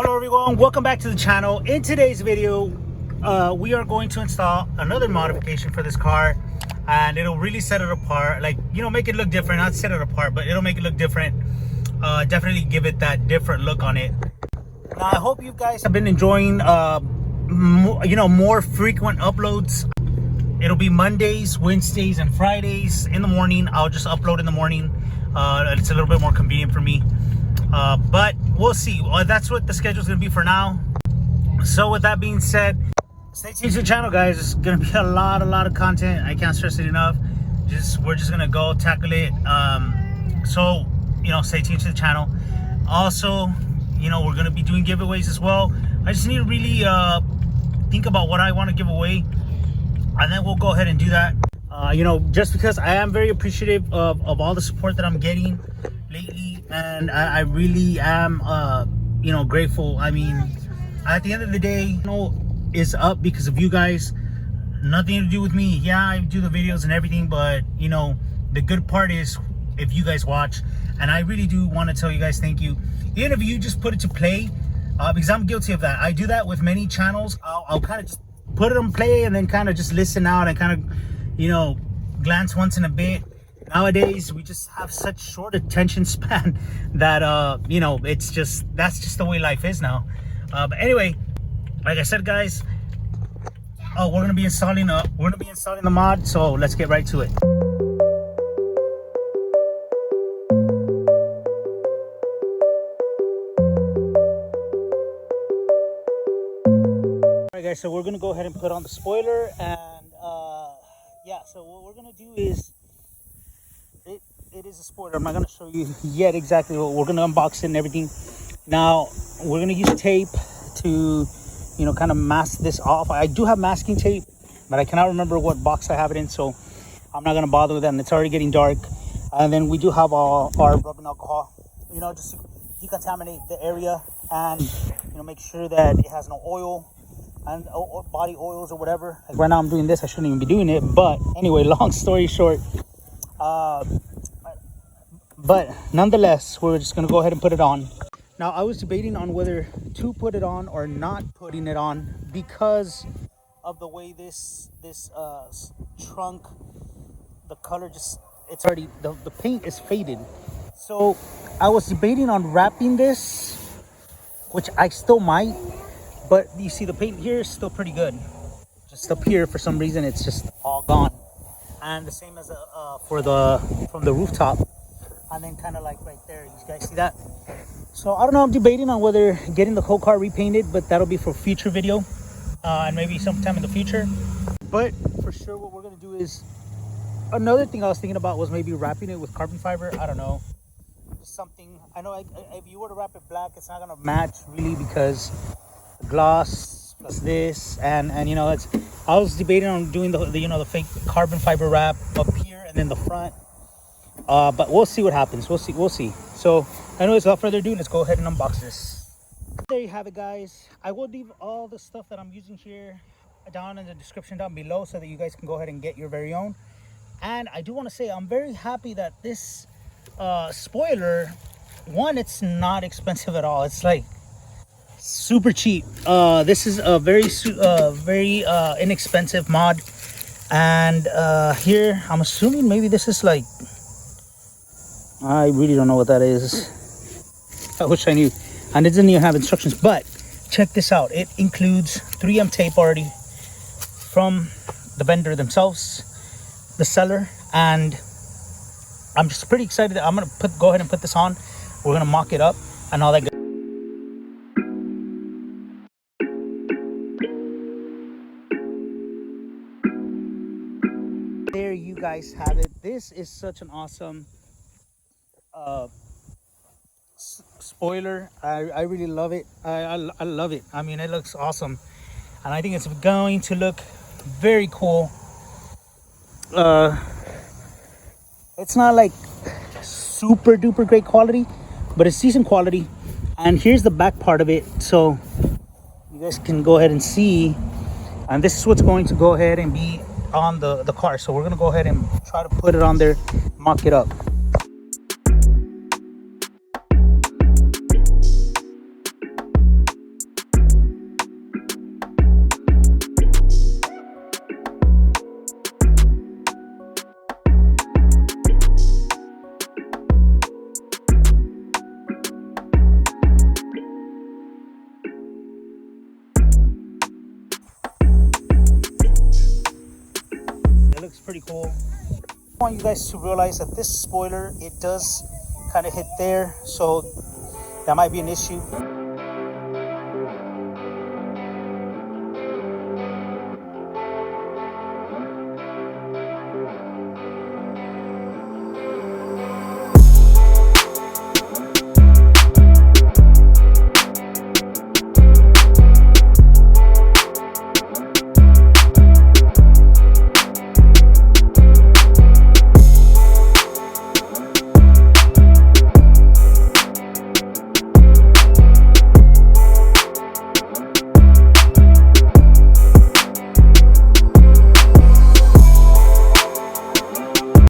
Hello everyone, welcome back to the channel. In today's video we are going to install another modification for this car, and it'll really set it apart, like, you know, make it look different. Not set it apart, but it'll make it look different. Definitely give it that different look on it. Now I hope you guys have been enjoying more frequent uploads. It'll be Mondays, Wednesdays, and Fridays in the morning. I'll just upload in the morning. It's a little bit more convenient for me. But we'll see. That's what the schedule is going to be for now. So with that being said, stay tuned to the channel, guys. It's going to be a lot of content. I can't stress it enough. We're just going to go tackle it. So, you know, stay tuned to the channel. Also, you know, we're going to be doing giveaways as well. I just need to really think about what I want to give away, and then we'll go ahead and do that. You know, just because I am very appreciative of all the support that I'm getting lately, and I really am you know, grateful. I mean, at the end of the day, you know, it's up because of you guys. Nothing to do with me. Yeah, I do the videos and everything, but you know, the good part is if you guys watch, and I really do want to tell you guys thank you. Even if you just put it to play, because I'm guilty of that. I do that with many channels. I'll kind of just put it on play and then kind of just listen out and kind of, you know, glance once in a bit. Nowadays we just have such short attention span that you know, that's just the way life is now. But anyway, like I said, guys, we're gonna be installing the mod, so let's get right to it. Alright guys, so we're gonna go ahead and put on the spoiler, and yeah, so what we're gonna do is, it is a spoiler. I'm not gonna show you yet exactly what we're gonna unbox it and everything. Now we're gonna use tape to, you know, kind of mask this off. I do have masking tape, but I cannot remember what box I have it in, so I'm not gonna bother with that, and it's already getting dark. And then we do have our rubbing alcohol, you know, just to decontaminate the area, and you know, make sure that it has no oil and body oils or whatever. Like right now I'm doing this, I shouldn't even be doing it, but anyway, long story short, but nonetheless, we're just gonna go ahead and put it on. Now I was debating on whether to put it on or not putting it on because of the way this trunk, the color, just, it's already, the paint is faded. So I was debating on wrapping this, which I still might, but you see the paint here is still pretty good. Just up here, for some reason, it's just all gone. And the same as from the rooftop, and then kind of like right there, you guys see that? So I don't know, I'm debating on whether getting the whole car repainted, but that'll be for future video, and maybe sometime in the future. But for sure, what we're gonna do is, another thing I was thinking about was maybe wrapping it with carbon fiber. I don't know, something. I know if you were to wrap it black, it's not gonna match really, because gloss plus this, and you know, it's, I was debating on doing the you know, the fake carbon fiber wrap up here and then the front, but we'll see what happens. We'll see. So anyways, without further ado, let's go ahead and unbox this. There you have it, guys. I will leave all the stuff that I'm using here down in the description down below, so that you guys can go ahead and get your very own. And I do want to say I'm very happy that this spoiler, one, it's not expensive at all. It's like super cheap. This is a very inexpensive mod, and here I'm assuming maybe this is like, I really don't know what that is. I wish I knew. And it doesn't even have instructions, but check this out. It includes 3M tape already from the vendor themselves, the seller, and I'm just pretty excited that I'm gonna go ahead and put this on. We're gonna mock it up and all that good. There you guys have it. This is such an awesome spoiler. I really love it. I love it. I mean, it looks awesome, and I think it's going to look very cool. It's not like super duper great quality, but it's decent quality. And here's the back part of it, so you guys can go ahead and see. And this is what's going to go ahead and be on the car. So we're gonna go ahead and try to put it on there, mock it up. pretty cool. I want you guys to realize that this spoiler, it does kind of hit there, so that might be an issue.